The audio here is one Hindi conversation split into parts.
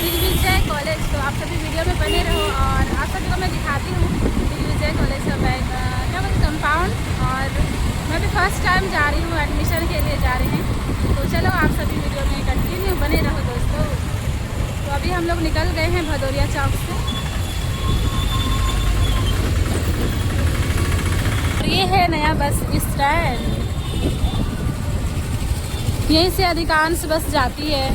दिग्विजय कॉलेज। तो आप सभी वीडियो में बने रहो और आप सभी को मैं दिखाती हूँ दिग्विजय कॉलेज का क्या बोलते कंपाउंड। और मैं भी फर्स्ट टाइम जा रही हूँ, एडमिशन के लिए जा रहे हैं। तो चलो आप सभी वीडियो में कंटिन्यू बने रहो दोस्तों। तो अभी हम लोग निकल गए हैं भदौरिया चौक से। और ये है नया बस स्टैंड, यहीं से अधिकांश बस जाती है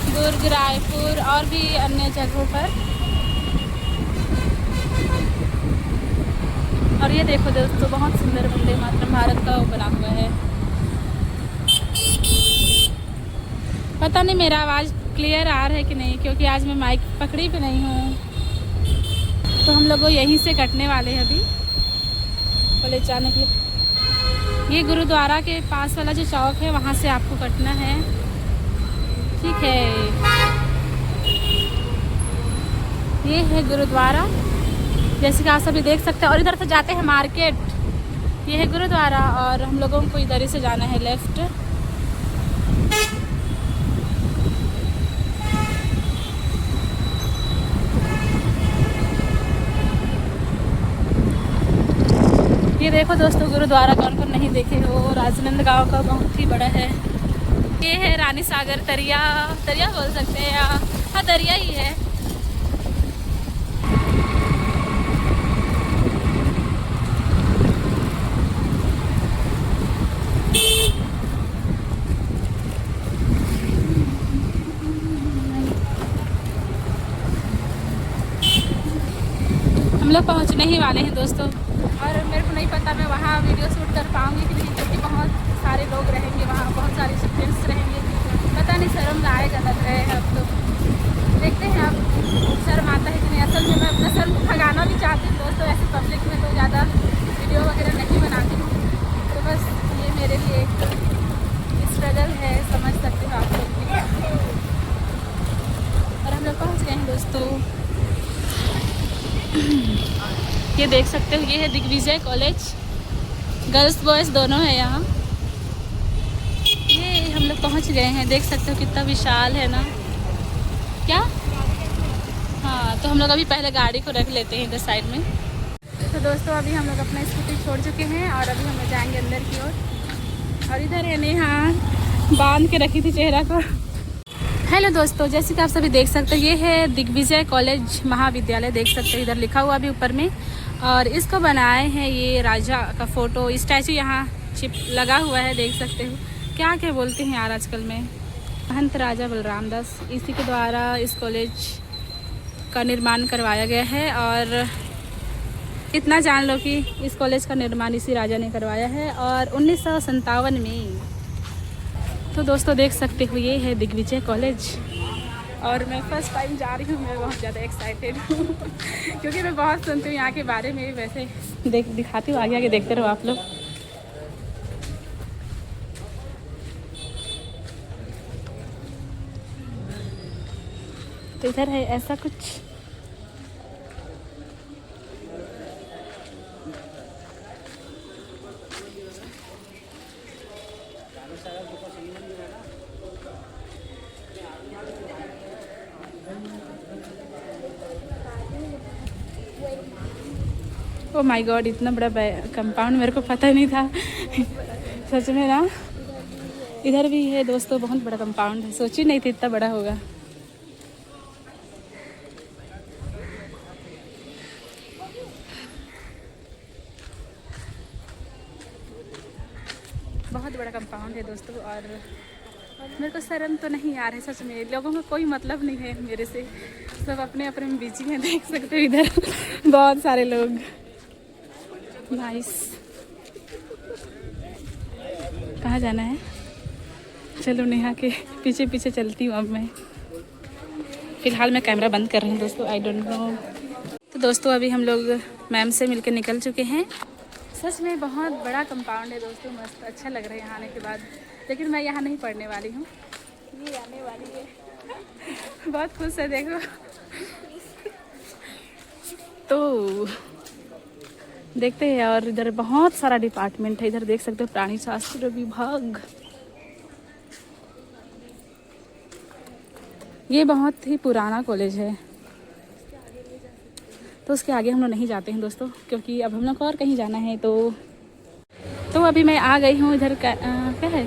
दुर्ग, रायपुर और भी अन्य जगहों पर। और ये देखो दोस्तों, बहुत सुंदर वंदे मातरम भारत का वो बना हुआ है। पता नहीं मेरा आवाज़ क्लियर आ रहा है कि नहीं, क्योंकि आज मैं माइक पकड़ी भी नहीं हूँ। तो हम लोग यहीं से कटने वाले हैं अभी कॉलेज जाने के लिए। ये गुरुद्वारा के पास वाला जो चौक है वहाँ से आपको कटना है, ठीक है। ये है गुरुद्वारा, जैसे कि आप सभी देख सकते हैं। और इधर से जाते हैं मार्केट। ये है गुरुद्वारा और हम लोगों को इधर ही से जाना है लेफ्ट। ये देखो दोस्तों, गुरुद्वारा कौन कौन नहीं देखे हो, राजनांदगांव का बहुत ही बड़ा है। ये है रानी सागर दरिया, दरिया बोल सकते हैं या हाँ दरिया ही है। हम लोग पहुँचने ही वाले हैं दोस्तों। और मेरे को नहीं पता मैं वहाँ वीडियो शूट कर पाऊँगी कि नहीं, क्योंकि बहुत सारे लोग रहेंगे वहाँ, बहुत सारे स्टूडेंट्स रहेंगे। पता नहीं शर्म आएगा लग रहे हैं। अब तो देखते हैं अब शर्म आता है कि नहीं। असल में मैं अपना शर्म को भगाना भी चाहती हूँ दोस्तों, ऐसे पब्लिक में तो ज़्यादा वीडियो वगैरह नहीं बनाती हूँ। तो बस ये मेरे लिए एक स्ट्रगल है, समझ सकते हो आप लोग भी। और हम लोग पहुँच गए हैं दोस्तों। ये देख सकते हो, ये है दिग्विजय कॉलेज, गर्ल्स बॉयज़ दोनों है यहाँ। ये हम लोग पहुँच गए हैं, देख सकते हो कितना विशाल है ना। क्या हाँ, तो हम लोग अभी पहले गाड़ी को रख लेते हैं इधर साइड में। तो दोस्तों अभी हम लोग अपना स्कूटी छोड़ चुके हैं और अभी हम लोग जाएंगे अंदर की ओर। और इधर है नेहा, बांध के रखी थी चेहरा को। हेलो दोस्तों, जैसे कि आप सभी देख सकते हैं, ये है दिग्विजय कॉलेज महाविद्यालय, देख सकते हैं इधर लिखा हुआ भी ऊपर में। और इसको बनाए हैं ये राजा का फ़ोटो, स्टैचू यहाँ चिप लगा हुआ है, देख सकते हो। क्या क्या बोलते हैं यार आजकल में, महंत राजा बलराम दास, इसी के द्वारा इस कॉलेज का निर्माण करवाया गया है। और इतना जान लो कि इस कॉलेज का निर्माण इसी राजा ने करवाया है और 1957 में। तो दोस्तों देख सकते हो, ये है दिग्विजय कॉलेज और मैं फर्स्ट टाइम जा रही हूँ। मैं बहुत ज़्यादा एक्साइटेड हूँ क्योंकि मैं बहुत सुनती हूँ यहाँ के बारे में। वैसे दिखाती हूँ, आगे आगे देखते रहो आप लोग। तो इधर है ऐसा कुछ। ओ माय गॉड, इतना बड़ा कंपाउंड मेरे को पता नहीं था सच में ना। इधर भी है दोस्तों, बहुत बड़ा कंपाउंड है, सोची नहीं थी इतना बड़ा होगा। बहुत बड़ा कंपाउंड है दोस्तों। और मेरे को शर्म तो नहीं आ रही सच में, लोगों को कोई मतलब नहीं है मेरे से, सब अपने अपने में बिजी हैं। देख सकते हो इधर बहुत सारे लोग। नाइस, कहाँ जाना है? चलो नेहा के पीछे पीछे चलती हूँ अब मैं। फ़िलहाल मैं कैमरा बंद कर रही हूँ दोस्तों, आई डोंट नो। तो दोस्तों अभी हम लोग मैम से मिलकर निकल चुके हैं। सच में बहुत बड़ा कंपाउंड है दोस्तों, मस्त अच्छा लग रहा है यहाँ आने के बाद। लेकिन मैं यहाँ नहीं पढ़ने वाली हूँ, ये आने वाली है। बहुत खुश है देखो। तो देखते हैं। और इधर बहुत सारा डिपार्टमेंट है, इधर देख सकते हो प्राणी शास्त्र विभाग। ये बहुत ही पुराना कॉलेज है, तो उसके आगे हम लोग नहीं जाते हैं दोस्तों, क्योंकि अब हम लोग को और कहीं जाना है। तो अभी मैं आ गई हूँ इधर क्या है,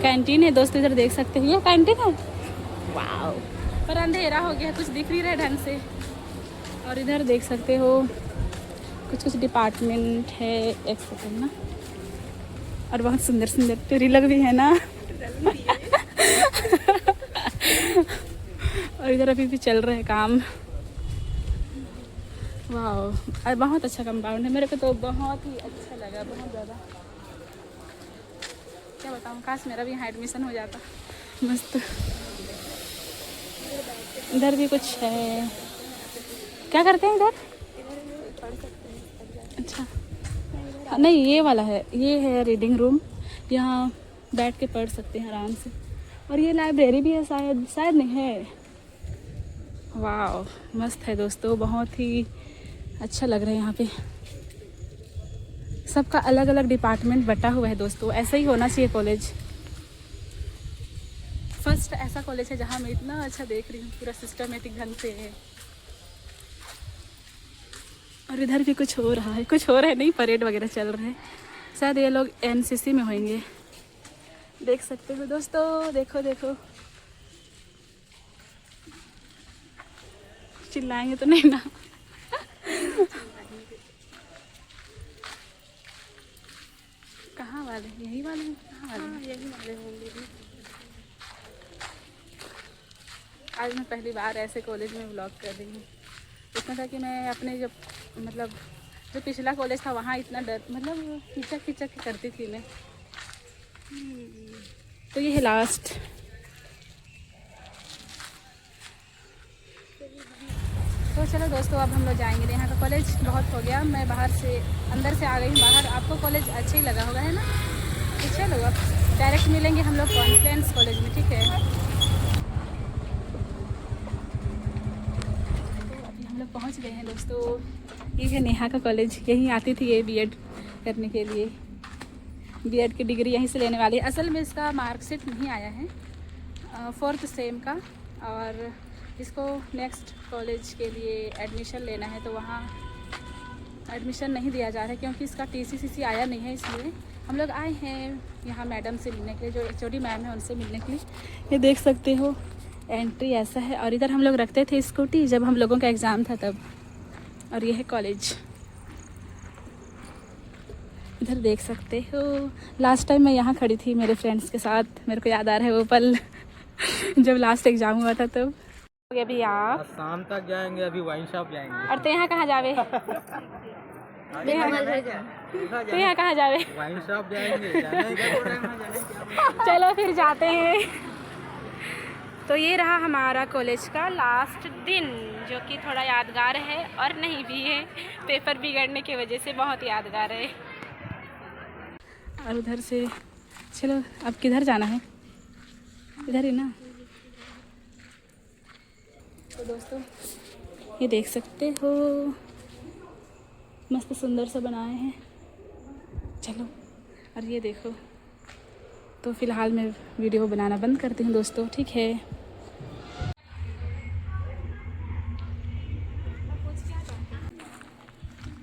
कैंटीन है दोस्तों, इधर देख सकते हैं ये कैंटीन है। वाह, पर अंधेरा हो गया, कुछ दिख नहीं रहा ढंग से। और इधर देख सकते हो कुछ डिपार्टमेंट है, एक सेकंड ना, और बहुत सुंदर सुंदर ट्री लग भी है ना। और इधर अभी भी चल रहा है काम। वाह, बहुत अच्छा कंपाउंड है, मेरे को तो बहुत ही अच्छा लगा, बहुत ज़्यादा। क्या बताऊँ, काश मेरा भी यहाँ एडमिशन हो जाता, मस्त। इधर भी कुछ है, क्या करते हैं इधर? अच्छा, नहीं ये वाला है, ये है रीडिंग रूम, यहाँ बैठ के पढ़ सकते हैं आराम से। और ये लाइब्रेरी भी है शायद नहीं है। वाह, मस्त है दोस्तों, बहुत ही अच्छा लग रहा है। यहाँ पे सबका अलग अलग डिपार्टमेंट बटा हुआ है दोस्तों, ऐसा ही होना चाहिए कॉलेज। फर्स्ट ऐसा कॉलेज है जहाँ मैं इतना अच्छा देख रही हूँ, पूरा सिस्टमेटिक ढंग से है। और इधर भी कुछ हो रहा है, कुछ हो रहा है नहीं, परेड वगैरह चल रहे हैं, शायद ये लोग एनसीसी में होंगे। देख सकते हो दोस्तों, देखो देखो, चिल्लाएंगे तो नहीं ना। कहाँ वाले, यही वाले हैं? कहाँ वाले? हाँ, यही वाले होंगे। आज मैं पहली बार ऐसे कॉलेज में व्लॉग कर रही हूँ। इतना था कि मैं अपने जो पिछला कॉलेज था वहाँ इतना डर, मतलब खिचक करती थी मैं। तो ये है लास्ट। तो चलो दोस्तों, अब हम लोग जाएंगे। यहाँ का कॉलेज बहुत हो गया, मैं बाहर से अंदर से आ गई हूँ बाहर। आपको कॉलेज अच्छा ही लगा होगा, है ना? तो चलो अब डायरेक्ट मिलेंगे हम लोग कॉन्फ्रेंस कॉलेज में, ठीक है? तो अभी हम लोग पहुँच गए हैं दोस्तों। ये है नेहा का कॉलेज, यहीं आती थी ये बीएड करने के लिए। बीएड की डिग्री यहीं से लेने वाली है। असल में इसका मार्कशीट नहीं आया है 4th सेम का, और इसको नेक्स्ट कॉलेज के लिए एडमिशन लेना है, तो वहाँ एडमिशन नहीं दिया जा रहा है क्योंकि इसका TCCC आया नहीं है। इसलिए हम लोग आए हैं यहाँ मैडम से मिलने के लिए, जो HOD मैम है उनसे मिलने के लिए। ये देख सकते हो एंट्री ऐसा है, और इधर हम लोग रखते थे स्कूटी जब हम लोगों का एग्ज़ाम था तब। और ये है कॉलेज, इधर देख सकते हो। लास्ट टाइम मैं यहाँ खड़ी थी मेरे फ्रेंड्स के साथ, मेरे को याद आ रहा है वो पल जब लास्ट एग्ज़ाम हुआ था तब। अभी आप शाम तक जाएंगे, अभी वाइन शॉप जाएंगे। और तो यहाँ कहाँ जावे? तो यहाँ कहाँ जावे? वाइन शॉप जाएंगे। चलो फिर जाते हैं। तो ये रहा हमारा कॉलेज का लास्ट दिन, जो कि थोड़ा यादगार है और नहीं भी है, पेपर बिगड़ने की वजह से बहुत यादगार है। और उधर से चलो, अब किधर जाना है? इधर ही ना। तो दोस्तों ये देख सकते हो, मस्त सुंदर सा बनाए हैं। चलो, और ये देखो। तो फ़िलहाल मैं वीडियो बनाना बंद करती हूँ दोस्तों, ठीक है?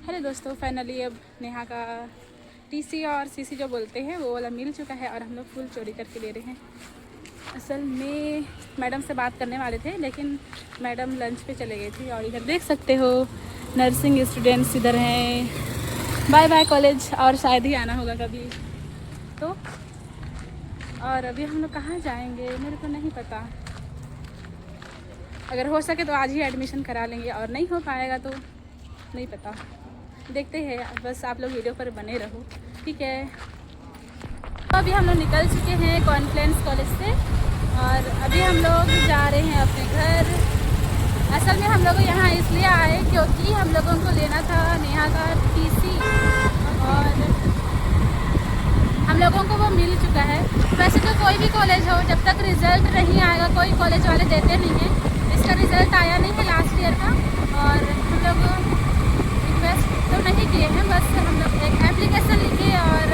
हेलो दोस्तों, फाइनली अब नेहा का TC और CC जो बोलते हैं वो वाला मिल चुका है, और हम लोग फुल चोरी करके ले रहे हैं। असल में मैडम से बात करने वाले थे, लेकिन मैडम लंच पे चले गई थी। और इधर देख सकते हो नर्सिंग स्टूडेंट्स इधर हैं। बाय बाय कॉलेज, और शायद ही आना होगा कभी तो। और अभी हम लोग कहाँ जाएंगे मेरे को नहीं पता। अगर हो सके तो आज ही एडमिशन करा लेंगे, और नहीं हो पाएगा तो नहीं पता, देखते हैं। बस आप लोग वीडियो पर बने रहो, ठीक है? तो अभी हम लोग निकल चुके हैं कॉन्फ्रेंस कॉलेज से, और अभी हम लोग जा रहे हैं अपने घर। असल में हम लोग यहाँ इसलिए आए क्योंकि हम लोगों को लेना था नेहा का TC, और हम लोगों को वो मिल चुका है। वैसे तो कोई भी कॉलेज हो, जब तक रिज़ल्ट नहीं आएगा कोई कॉलेज वाले देते नहीं हैं। इसका रिज़ल्ट आया नहीं है लास्ट ईयर का, और हम लोग रिक्वेस्ट तो नहीं किए हैं, बस हम लोग एक एप्लीकेशन लिखे और